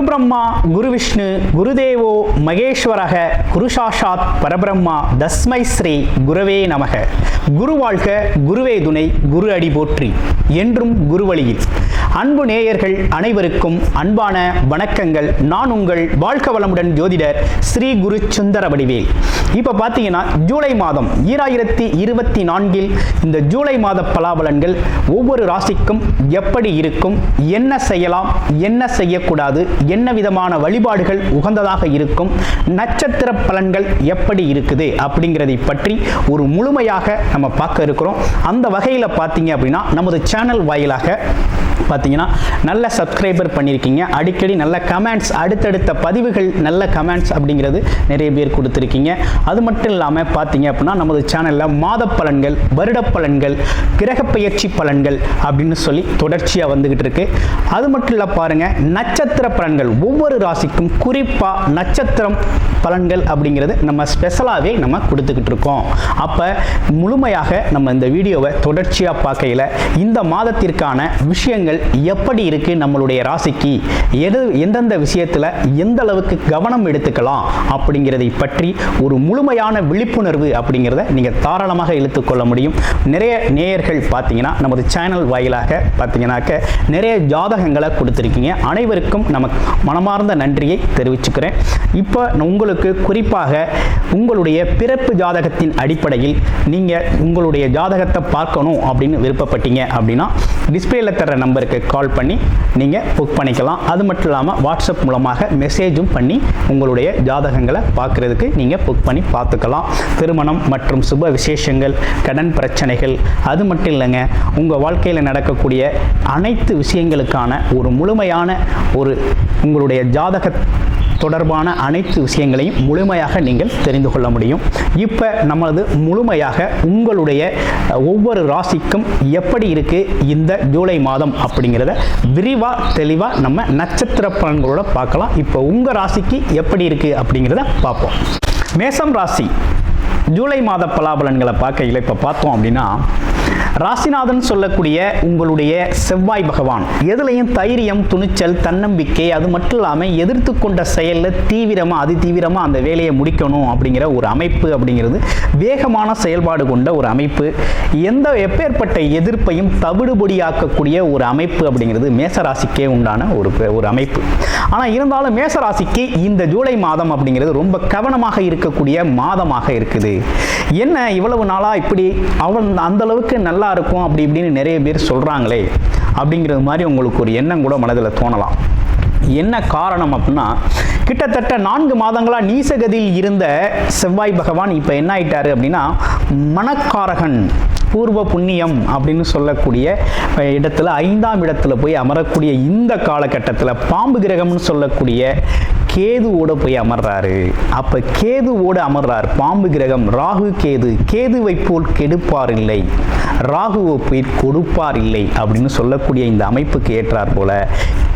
குருபிரம்மா குருவிஷ்ணு குருதேவோ மகேஸ்வரக குருசாஷாத் பரபிரம்மா தஸ்மை ஸ்ரீ குரவே நமக. குரு வாழ்க, குருவே துணை, குரு அடி போற்றி. என்றும் குருவழியில். அன்பு நேயர்கள் அனைவருக்கும் அன்பான வணக்கங்கள். நான் உங்கள் வாழ்க வளமுடன் ஜோதிடர் ஸ்ரீ குரு சுந்தர வடிவேல். இப்போ பார்த்தீங்கன்னா ஜூலை மாதம் 2024 இந்த ஜூலை மாத பலாபலன்கள் ஒவ்வொரு ராசிக்கும் எப்படி இருக்கும், என்ன செய்யலாம், என்ன செய்யக்கூடாது, என்ன விதமான வழிபாடுகள் உகந்ததாக இருக்கும், நட்சத்திர பலன்கள் எப்படி இருக்குது அப்படிங்கிறதை பற்றி ஒரு முழுமையாக நம்ம பார்க்க இருக்கிறோம். அந்த வகையில் பார்த்தீங்க அப்படின்னா நமது சேனல் வாயிலாக பார்த்தீங்கன்னா நல்ல சப்ஸ்கிரைபர் பண்ணியிருக்கீங்க. அடிக்கடி நல்ல கமெண்ட்ஸ், அடுத்தடுத்த பதிவுகள் நல்ல கமெண்ட்ஸ் அப்படிங்கிறது நிறைய பேர் கொடுத்துருக்கீங்க. அது மட்டும் இல்லாமல் பார்த்தீங்க அப்படின்னா நமது சேனலில் மாத பலன்கள், வருட பலன்கள், கிரக பயிற்சி பலன்கள் அப்படின்னு சொல்லி தொடர்ச்சியாக வந்துகிட்டு இருக்கு. அது மட்டும் இல்லை பாருங்கள், நட்சத்திர பலன்கள் ஒவ்வொரு ராசிக்கும் குறிப்பாக நட்சத்திரம் பலன்கள் அப்படிங்கிறது நம்ம ஸ்பெஷலாகவே நம்ம கொடுத்துக்கிட்டு இருக்கோம். அப்போ முழுமையாக நம்ம இந்த வீடியோவை தொடர்ச்சியாக பார்க்கையில் இந்த மாதத்திற்கான விஷயங்கள் எப்படி இருக்கு, நம்மளுடைய ராசிக்கு எந்தெந்த விஷயத்தில் எந்த அளவுக்கு கவனம் எடுத்துக்கலாம் அப்படிங்கிறதை பற்றி ஒரு முழுமையான விழிப்புணர்வு அப்படிங்கிறத நீங்கள் தாராளமாக இழுத்துக்கொள்ள முடியும். நிறைய நேயர்கள் பார்த்தீங்கன்னா நமது சேனல் வாயிலாக பார்த்தீங்கன்னாக்க நிறைய ஜாதகங்களை கொடுத்துருக்கீங்க. அனைவருக்கும் நமக்கு மனமார்ந்த நன்றியை தெரிவிச்சுக்கிறேன். இப்போ உங்களுக்கு குறிப்பாக உங்களுடைய பிறப்பு ஜாதகத்தின் அடிப்படையில் நீங்கள் உங்களுடைய ஜாதகத்தை பார்க்கணும் அப்படின்னு விருப்பப்பட்டீங்க அப்படின்னா டிஸ்பிளேல தர நம்பருக்கு கால் பண்ணி நீங்கள் புக் பண்ணிக்கலாம். அது மட்டும் இல்லாமல் வாட்ஸ்அப் மூலமாக மெசேஜும் பண்ணி உங்களுடைய ஜாதகங்களை பார்க்குறதுக்கு நீங்கள் புக் பண்ணி பார்த்துக்கலாம். திருமணம் மற்றும் சுப விசேஷங்கள், கடன் பிரச்சனைகள், அது மட்டும் இல்லைங்க, உங்கள் வாழ்க்கையில் நடக்கக்கூடிய அனைத்து விஷயங்களுக்கான ஒரு முழுமையான ஒரு உங்களுடைய ஜாதக தொடர்பான அனைத்து விஷயங்களையும் முழுமையாக நீங்கள் தெரிந்து கொள்ள முடியும். இப்போ நம்மளது முழுமையாக உங்களுடைய ஒவ்வொரு ராசிக்கும் எப்படி இருக்கு இந்த ஜூலை மாதம் அப்படிங்கிறத விரிவாக தெளிவாக நம்ம நட்சத்திர பலன்களோட பார்க்கலாம். இப்போ உங்கள் ராசிக்கு எப்படி இருக்கு அப்படிங்கிறத பார்ப்போம். மேசம் ராசி ஜூலை மாத பலாபலன்களை பார்க்கையில் இப்போ பார்த்தோம் அப்படின்னா ராசிநாதன் சொல்லக்கூடிய உங்களுடைய செவ்வாய் பகவான் எதுலையும் தைரியம், துணிச்சல், தன்னம்பிக்கை, அது மட்டும் இல்லாமல் எதிர்த்து கொண்ட செயலில் தீவிரமாக அதி தீவிரமாக அந்த வேலையை முடிக்கணும் அப்படிங்கிற ஒரு அமைப்பு அப்படிங்கிறது, வேகமான செயல்பாடு கொண்ட ஒரு அமைப்பு, எப்பேற்பட்ட எதிர்ப்பையும் தவிடுபொடியாக்கக்கூடிய ஒரு அமைப்பு அப்படிங்கிறது மேசராசிக்கே உண்டான ஒரு அமைப்பு. ஆனால் இருந்தாலும் மேசராசிக்கு இந்த ஜூலை மாதம் அப்படிங்கிறது ரொம்ப கவனமாக இருக்கக்கூடிய மாதமாக இருக்குது. என்ன இவ்வளவு நாளாக இப்படி அந்த அளவுக்கு நல்லா இருக்கும் அப்படி இப்படின்னு நிறைய பேர் சொல்கிறாங்களே அப்படிங்கிறது மாதிரி உங்களுக்கு ஒரு எண்ணம் கூட மனதில் தோணலாம். என்ன காரணம் அப்படின்னா, கிட்டத்தட்ட 4 மாதங்களாக நீசகதியில் இருந்த செவ்வாய் பகவான் இப்போ என்ன ஆயிட்டாரு அப்படின்னா மனக்காரகன், பூர்வ புண்ணியம் அப்படின்னு சொல்லக்கூடிய இடத்துல 5ஆம் இடத்துல போய் அமரக்கூடிய இந்த காலகட்டத்தில் பாம்பு கிரகம்னு சொல்லக்கூடிய கேதுவோட போய் அமர்றாரு. அப்போ கேதுவோடு அமர்றார் பாம்பு கிரகம். ராகு கேது, கேதுவை போல் கெடுப்பார் இல்லை, ராகுவை போய் கொடுப்பார் இல்லை அப்படின்னு சொல்லக்கூடிய இந்த அமைப்புக்கு ஏற்றார் போல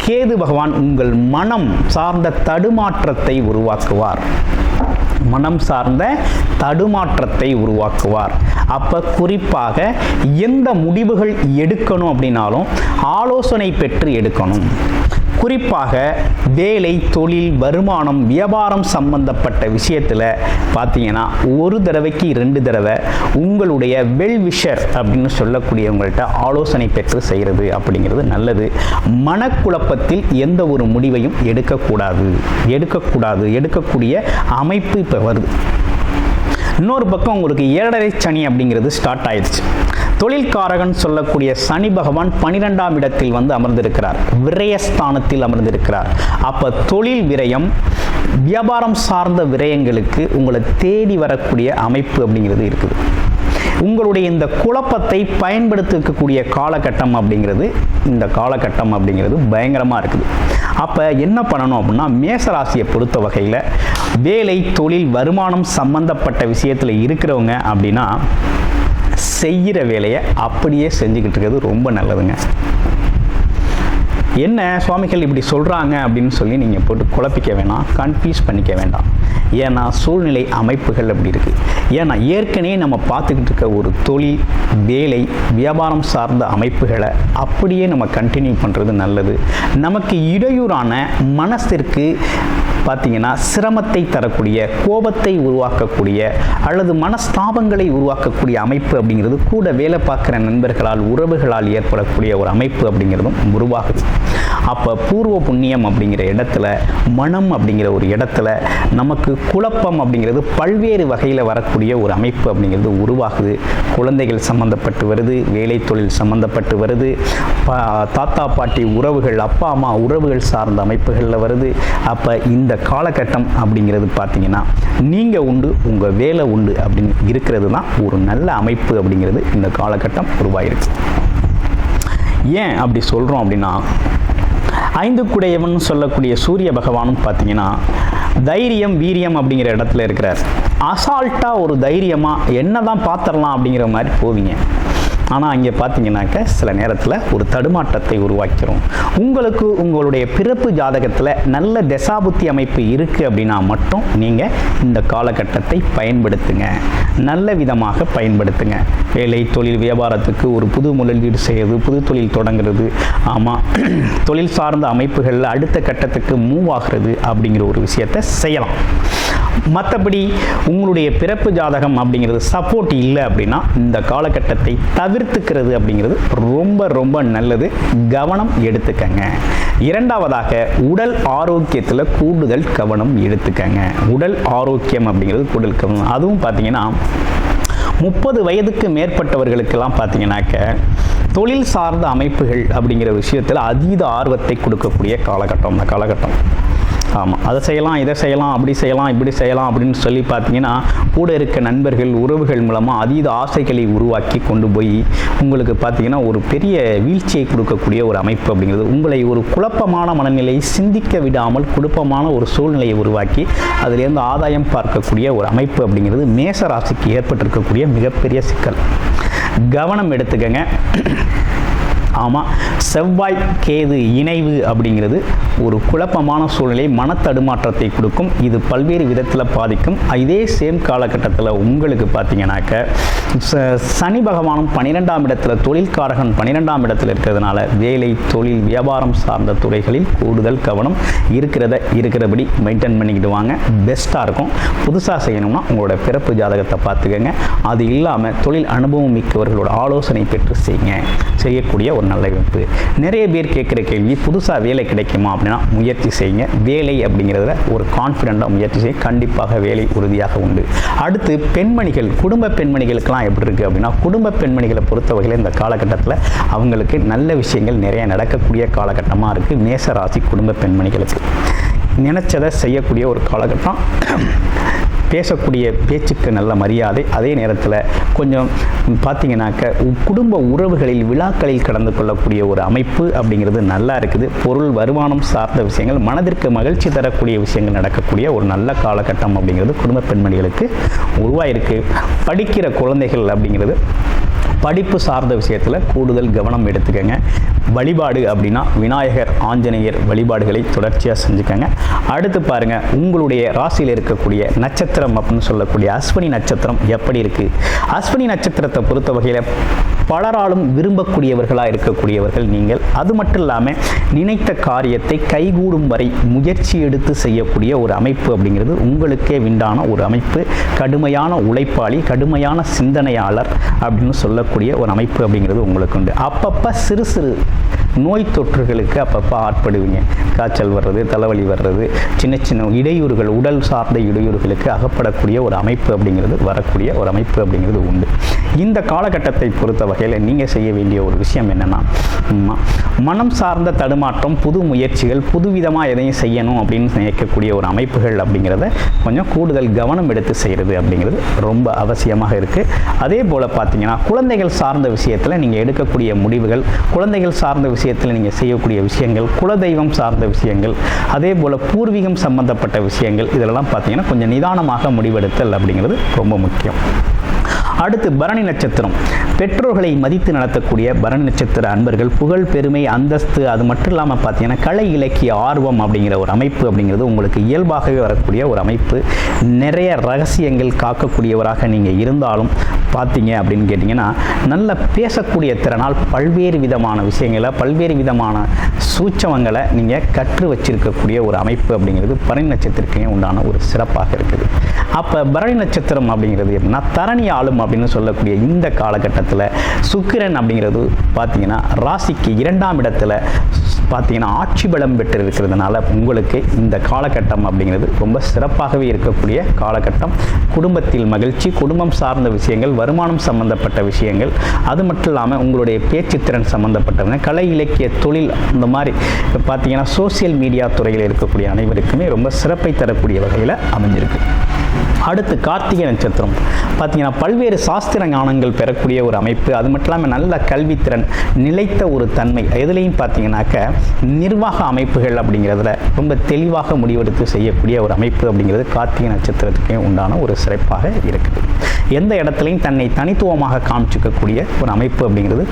கேது பகவான் உங்கள் மனம் சார்ந்த தடுமாற்றத்தை உருவாக்குவார். மனம் சார்ந்த தடுமாற்றத்தை உருவாக்குவார். அப்போ குறிப்பாக எந்த முடிவுகள் எடுக்கணும் அப்படின்னாலும் ஆலோசனை பெற்று எடுக்கணும். குறிப்பாக வேலை, தொழில், வருமானம், வியாபாரம் சம்பந்தப்பட்ட விஷயத்தில் பார்த்தீங்கன்னா ஒரு தடவைக்கு 2 தடவை உங்களுடைய வெல்விஷர் அப்படின்னு சொல்லக்கூடியவங்கள்ட்ட ஆலோசனை பெற்று செய்கிறது அப்படிங்கிறது நல்லது. மனக்குழப்பத்தில் எந்த ஒரு முடிவையும் எடுக்கக்கூடிய அமைப்பு இப்போ வருது. இன்னொரு பக்கம் உங்களுக்கு 7.5 சனி அப்படிங்கிறது ஸ்டார்ட் ஆயிடுச்சு. தொழில்காரகன் சொல்லக்கூடிய சனி பகவான் 12ஆம் இடத்தில் வந்து அமர்ந்திருக்கிறார், விரயஸ்தானத்தில் அமர்ந்திருக்கிறார். அப்போ தொழில் விரயம், வியாபாரம் சார்ந்த விரயங்களுக்கு உங்களை தேடி வரக்கூடிய அமைப்பு அப்படிங்கிறது இருக்குது. உங்களுடைய இந்த குழப்பத்தை பயன்படுத்திக்கக்கூடிய காலகட்டம் அப்படிங்கிறது இந்த காலகட்டம் அப்படிங்கிறது பயங்கரமாக இருக்குது. அப்போ என்ன பண்ணணும் அப்படின்னா மேசராசியை பொறுத்த வகையில் வேலை, தொழில், வருமானம் சம்பந்தப்பட்ட விஷயத்தில் இருக்கிறவங்க அப்படின்னா செய்கிற வேலையை அப்படியே செஞ்சுக்கிட்டு இருக்கிறது ரொம்ப நல்லதுங்க. என்ன சுவாமிகள் இப்படி சொல்கிறாங்க அப்படின்னு சொல்லி நீங்கள் போட்டு குழப்பிக்க வேண்டாம், கன்ஃபியூஸ் பண்ணிக்க வேண்டாம். ஏன்னா சூழ்நிலை அமைப்புகள் அப்படி இருக்குது. ஏன்னா ஏற்கனவே நம்ம பார்த்துக்கிட்டு இருக்க ஒரு தொழில், வேலை, வியாபாரம் சார்ந்த அமைப்புகளை அப்படியே நம்ம கண்டினியூ பண்ணுறது நல்லது. நமக்கு இடையூறான மனசிற்கு பார்த்தீங்கன்னா சிரமத்தை தரக்கூடிய, கோபத்தை உருவாக்கக்கூடிய அல்லது மனஸ்தாபங்களை உருவாக்கக்கூடிய அமைப்பு அப்படிங்கிறது கூட வேலை பார்க்குற நண்பர்களால், உறவுகளால் ஏற்படக்கூடிய ஒரு அமைப்பு அப்படிங்கிறதும் உருவாகுது. அப்போ பூர்வ புண்ணியம் அப்படிங்கிற இடத்துல, மனம் அப்படிங்கிற ஒரு இடத்துல நமக்கு குழப்பம் அப்படிங்கிறது பல்வேறு வகையில் வரக்கூடிய ஒரு அமைப்பு அப்படிங்கிறது உருவாகுது. குழந்தைகள் சம்மந்தப்பட்டு வருது, வேலை தொழில் சம்மந்தப்பட்டு வருது, தாத்தா பாட்டி உறவுகள், அப்பா அம்மா உறவுகள் சார்ந்த அமைப்புகளில் வருது. அப்போ இந்த காலகட்டம் அப்படிங்கிறது பார்த்தீங்கன்னா நீங்கள் உண்டு, உங்கள் வேலை உண்டு அப்படின்னு இருக்கிறது தான் ஒரு நல்ல அமைப்பு அப்படிங்கிறது இந்த காலகட்டம் உருவாயிருக்கு. ஏன் அப்படி சொல்கிறோம் அப்படின்னா, 5 குடையவன் சொல்லக்கூடிய சூரிய பகவானும் பார்த்தீங்கன்னா தைரியம், வீரியம் அப்படிங்கிற இடத்துல இருக்கிறார். அசால்ட்டாக ஒரு தைரியமாக என்ன தான் பார்த்துடலாம் அப்படிங்கிற மாதிரி போவீங்க. ஆனால் அங்கே பார்த்தீங்கன்னாக்க சில நேரத்தில் ஒரு தடுமாற்றத்தை உருவாக்கிறோம். உங்களுக்கு உங்களுடைய பிறப்பு ஜாதகத்தில் நல்ல தசாபுத்தி அமைப்பு இருக்குது அப்படின்னா மட்டும் நீங்கள் இந்த காலகட்டத்தை பயன்படுத்துங்க, நல்ல விதமாக பயன்படுத்துங்க. வேலை, தொழில், வியாபாரத்துக்கு ஒரு புது முதலீடு செய்வது, புது தொழில் தொடங்குறது, ஆமாம் தொழில் சார்ந்த அமைப்புகளில் அடுத்த கட்டத்துக்கு மூவ் ஆகிறது அப்படிங்கிற ஒரு விஷயத்தை செய்யலாம். மற்றபடி உங்களுடைய பிறப்பு ஜாதகம் அப்படிங்கிறது சப்போர்ட் இல்லை அப்படின்னா இந்த காலகட்டத்தை தவிர்த்துக்கிறது அப்படிங்கிறது ரொம்ப ரொம்ப நல்லது. கவனம் எடுத்துக்கங்க. இரண்டாவதாக உடல் ஆரோக்கியத்தில் கூடுதல் கவனம் எடுத்துக்கங்க. உடல் ஆரோக்கியம் அப்படிங்கிறது கூடுதல் கவனம். அதுவும் பார்த்தீங்கன்னா 30 வயதுக்கு மேற்பட்டவர்களுக்கெல்லாம் பார்த்தீங்கன்னாக்க தொழில் சார்ந்த அமைப்புகள் அப்படிங்கிற விஷயத்தில் அதீத ஆர்வத்தை கொடுக்கக்கூடிய காலகட்டம் இந்த காலகட்டம். ஆமாம், அதை செய்யலாம், இதை செய்யலாம், அப்படி செய்யலாம், இப்படி செய்யலாம் அப்படின்னு சொல்லி பார்த்தீங்கன்னா கூட இருக்க நண்பர்கள், உறவுகள் மூலமாக அதீத ஆசைகளை உருவாக்கி கொண்டு போய் உங்களுக்கு பார்த்தீங்கன்னா ஒரு பெரிய வீழ்ச்சியை கொடுக்கக்கூடிய ஒரு அமைப்பு அப்படிங்கிறது, உங்களை ஒரு குழப்பமான மனநிலையை சிந்திக்க விடாமல் குழப்பமான ஒரு சூழ்நிலையை உருவாக்கி அதிலேருந்து ஆதாயம் பார்க்கக்கூடிய ஒரு அமைப்பு அப்படிங்கிறது மேச ராசிக்கு ஏற்பட்டிருக்கக்கூடிய மிகப்பெரிய சிக்கல். கவனம் எடுத்துக்கங்க. ஆமாம், செவ்வாய் கேது இணைவு அப்படிங்கிறது ஒரு குழப்பமான சூழ்நிலை, மனத்தடுமாற்றத்தை கொடுக்கும். இது பல்வேறு விதத்தில் பாதிக்கும். இதே சேம் காலகட்டத்தில் உங்களுக்கு பார்த்தீங்கன்னாக்க சனி பகவானும் 12ஆம் இடத்துல, தொழில்காரகன் 12ஆம் இடத்துல இருக்கிறதுனால வேலை, தொழில், வியாபாரம் சார்ந்த துறைகளில் கூடுதல் கவனம் இருக்கிறபடி மெயின்டைன் பண்ணிக்கிட்டு வாங்க. பெஸ்ட்டாக இருக்கும். புதுசாக செய்யணும்னா உங்களோட பிறப்பு ஜாதகத்தை பார்த்துக்கங்க. அது இல்லாமல் தொழில் அனுபவம் மிக்கவர்களோட ஆலோசனை பெற்று செய்யக்கூடிய ஒரு நல்ல அமைப்பு. நிறைய பேர் கேட்குற கேள்வி, புதுசாக வேலை கிடைக்குமா அப்படின்னா முயற்சி செய்யுங்க. வேலை அப்படிங்கிறதுல ஒரு கான்ஃபிடென்ட்டாக முயற்சி செய்ய, கண்டிப்பாக வேலை உறுதியாக உண்டு. அடுத்து பெண்மணிகள், குடும்ப பெண்மணிகளுக்கெல்லாம் எப்படி இருக்குது அப்படின்னா, குடும்ப பெண்மணிகளை பொறுத்த வகையில் இந்த காலகட்டத்தில் அவங்களுக்கு நல்ல விஷயங்கள் நிறைய நடக்கக்கூடிய காலகட்டமாக இருக்குது. மேச ராசி குடும்ப பெண்மணிகளுக்கு நினைச்சதை செய்யக்கூடிய ஒரு காலகட்டம். பேசக்கூடிய பேச்சுக்கு நல்ல மரியாதை. அதே நேரத்தில் கொஞ்சம் பார்த்தீங்கன்னாக்க குடும்ப உறவுகளில், விழாக்களில் கலந்து கொள்ளக்கூடிய ஒரு அமைப்பு அப்படிங்கிறது நல்லா இருக்குது. பொருள், வருமானம் சார்ந்த விஷயங்கள், மனதிற்கு மகிழ்ச்சி தரக்கூடிய விஷயங்கள் நடக்கக்கூடிய ஒரு நல்ல காலகட்டம் அப்படிங்கிறது குடும்ப பெண்மணிகளுக்கு உருவாயிருக்கு. படிக்கிற குழந்தைகள் அப்படிங்கிறது படிப்பு சார்ந்த விஷயத்தில் கூடுதல் கவனம் எடுத்துக்கங்க. வழிபாடு அப்படின்னா விநாயகர், ஆஞ்சநேயர் வழிபாடுகளை தொடர்ச்சியாக செஞ்சுக்கங்க. அடுத்து பாருங்கள், உங்களுடைய ராசியில் இருக்கக்கூடிய நட்சத்திரம் அப்படின்னு சொல்லக்கூடிய அஸ்வினி நட்சத்திரம் எப்படி இருக்குது? அஸ்வினி நட்சத்திரத்தை பொறுத்த வகையில் பலராலும் விரும்பக்கூடியவர்களாக இருக்கக்கூடியவர்கள் நீங்கள். அது மட்டும் இல்லாமல் நினைத்த காரியத்தை கைகூடும் வரை முயற்சி எடுத்து செய்யக்கூடிய ஒரு அமைப்பு அப்படிங்கிறது உங்களுக்கே விண்டான ஒரு அமைப்பு. கடுமையான உழைப்பாளி, கடுமையான சிந்தனையாளர் அப்படின்னு சொல்லக்கூடிய ஒரு அமைப்பு அப்படிங்கிறது உங்களுக்கு உண்டு. அப்பப்போ சிறு சிறு நோய் தொற்றுகளுக்கு அப்பப்போ ஆட்படுவீங்க. காய்ச்சல் வர்றது, தலைவலி வர்றது, சின்ன சின்ன இடையூறுகள், உடல் சார்ந்த இடையூறுகளுக்கு அகப்படக்கூடிய ஒரு அமைப்பு அப்படிங்கிறது வரக்கூடிய ஒரு அமைப்பு அப்படிங்கிறது உண்டு. இந்த காலகட்டத்தை பொறுத்த வகையில் நீங்கள் செய்ய வேண்டிய ஒரு விஷயம் என்னென்னா, மனம் சார்ந்த தடுமாற்றம், புது முயற்சிகள், புதுவிதமாக எதையும் செய்யணும் அப்படின்னு நினைக்கக்கூடிய ஒரு அமைப்புகள் அப்படிங்கிறத கொஞ்சம் கூடுதல் கவனம் எடுத்து செய்கிறது அப்படிங்கிறது ரொம்ப அவசியமாக இருக்குது. அதே போல் பார்த்தீங்கன்னா குழந்தைகள் சார்ந்த விஷயத்தில் நீங்கள் எடுக்கக்கூடிய முடிவுகள், குழந்தைகள் சார்ந்த விஷயத்தில் நீங்கள் செய்யக்கூடிய விஷயங்கள், குலதெய்வம் சார்ந்த விஷயங்கள், அதே போல் பூர்வீகம் சம்பந்தப்பட்ட விஷயங்கள், இதெல்லாம் பார்த்தீங்கன்னா கொஞ்சம் நிதானமாக முடிவெடுத்தல் அப்படிங்கிறது ரொம்ப முக்கியம். அடுத்து பரணி நட்சத்திரம். பெற்றோர்களை மதித்து நடத்தக்கூடிய பரணி நட்சத்திர அன்பர்கள் புகழ், பெருமை, அந்தஸ்து, அது மட்டும் இல்லாமல் பார்த்தீங்கன்னா கலை இலக்கிய ஆர்வம் அப்படிங்கிற ஒரு அமைப்பு அப்படிங்கிறது உங்களுக்கு இயல்பாகவே வரக்கூடிய ஒரு அமைப்பு. நிறைய ரகசியங்கள் காக்கக்கூடியவராக நீங்கள் இருந்தாலும் பார்த்தீங்க அப்படின்னு கேட்டிங்கன்னா நல்ல பேசக்கூடிய திறனால் பல்வேறு விதமான விஷயங்களை, பல்வேறு விதமான சூட்சமங்களை நீங்கள் கற்று வச்சிருக்கக்கூடிய ஒரு அமைப்பு அப்படிங்கிறது பரணி நட்சத்திரத்துக்கே உண்டான ஒரு சிறப்பாக இருக்குது. அப்போ பரணி நட்சத்திரம் அப்படிங்கிறது எப்படின்னா தரணி ஆளும் அப்படின்னு சொல்லக்கூடிய இந்த காலகட்டத்தில் சுக்கிரன் அப்படிங்கிறது பார்த்தீங்கன்னா ராசிக்கு 2ஆம் இடத்துல பார்த்தீங்கன்னா ஆட்சி பலம் பெற்று இருக்கிறதுனால உங்களுக்கு இந்த காலகட்டம் அப்படிங்கிறது ரொம்ப சிறப்பாகவே இருக்கக்கூடிய காலகட்டம். குடும்பத்தில் மகிழ்ச்சி, குடும்பம் சார்ந்த விஷயங்கள், வருமானம் சம்பந்தப்பட்ட விஷயங்கள், அது மட்டும் இல்லாமல் உங்களுடைய பேச்சுத்திறன் சம்பந்தப்பட்டவங்க, கலை இலக்கிய தொழில், இந்த மாதிரி பார்த்தீங்கன்னா சோசியல் மீடியா துறையில் இருக்கக்கூடிய அனைவருக்குமே ரொம்ப சிறப்பை தரக்கூடிய வகையில் அமைஞ்சிருக்கு. அடுத்து கார்த்திகை நட்சத்திரம் பார்த்தீங்கன்னா பல்வேறு சாஸ்திர ஞானங்கள் பெறக்கூடிய ஒரு அமைப்பு. அது மட்டும் இல்லாமல் நல்ல கல்வித்திறன், நிலைத்த ஒரு தன்மை, எதுலேயும் பார்த்தீங்கன்னாக்க நிர்வாக அமைப்புகள் அப்படிங்கிறதுல ரொம்ப தெளிவாக முடிவெடுத்து செய்யக்கூடிய ஒரு அமைப்பு அப்படிங்கிறது கார்த்திகை நட்சத்திரத்துக்கே உண்டான ஒரு சிறப்பாக இருக்குது. எந்த இடத்துலையும் தன்னை தனித்துவமாக காமிச்சிக்கக்கூடிய ஒரு அமைப்பு அப்படிங்கிறது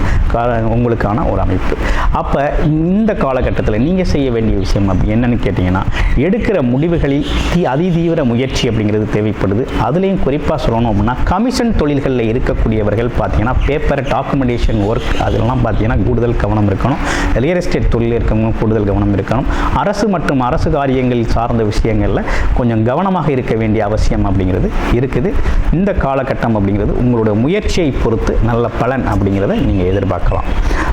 உங்களுக்கான ஒரு அமைப்பு. அப்போ இந்த காலகட்டத்தில் நீங்கள் செய்ய வேண்டிய விஷயம் அப்படி என்னன்னு கேட்டிங்கன்னா, எடுக்கிற முடிவுகளில் அதிதீவிர முயற்சி அப்படிங்கிறது தேவைப்படுது. அதுலேயும் குறிப்பாக சொல்லணும் அப்படின்னா கமிஷன் தொழில்களில் இருக்கக்கூடியவர்கள் பார்த்தீங்கன்னா பேப்பர், டாக்குமெண்டேஷன் ஒர்க், அதெல்லாம் பார்த்தீங்கன்னா கூடுதல் கவனம் இருக்கணும். ரியல் எஸ்டேட் தொழில் இருக்கவங்க கூடுதல் கவனம் இருக்கணும். அரசு மற்றும் அரசு காரியங்கள் சார்ந்த விஷயங்களில் கொஞ்சம் கவனமாக இருக்க வேண்டிய அவசியம் அப்படிங்கிறது இருக்குது. இந்த காலகட்டம் அப்படிங்கிறது உங்களோட முயற்சியை பொறுத்து நல்ல பலன் அப்படிங்கிறத நீங்கள் எதிர்பார்க்கலாம்.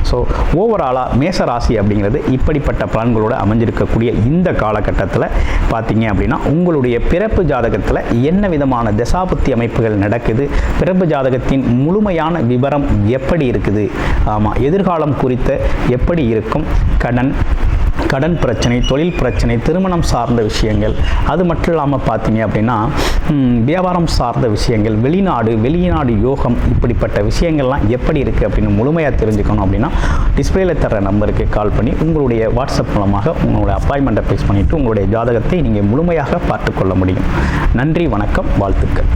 ஸோ ஓவராலாக மேச ராசி அப்படிங்கிறது இப்படிப்பட்ட பலன்களோடு அமைஞ்சிருக்கக்கூடிய இந்த காலகட்டத்தில் பார்த்தீங்க அப்படின்னா உங்களுடைய பிறப்பு ஜாதகத்தில் என்ன விதமான தசாபுத்தி அமைப்புகள் நடக்குது, பிறப்பு ஜாதகத்தின் முழுமையான விவரம் எப்படி இருக்குது, ஆமாம் எதிர்காலம் குறித்த எப்படி இருக்கும், கடன் பிரச்சனை, தொழில் பிரச்சனை, திருமணம் சார்ந்த விஷயங்கள், அது மட்டும் இல்லாமல் பார்த்தீங்க அப்படின்னா வியாபாரம் சார்ந்த விஷயங்கள், வெளிநாடு யோகம், இப்படிப்பட்ட விஷயங்கள்லாம் எப்படி இருக்குது அப்படின்னு முழுமையாக தெரிஞ்சுக்கணும் அப்படின்னா டிஸ்பிளேல தர நம்பருக்கு கால் பண்ணி உங்களுடைய வாட்ஸ்அப் மூலமாக உங்களுடைய அப்பாயின்மெண்ட்டை ஃபிக்ஸ் பண்ணிவிட்டு உங்களுடைய ஜாதகத்தை நீங்கள் முழுமையாக பார்த்துக்கொள்ள முடியும். நன்றி, வணக்கம், வாழ்த்துக்கள்.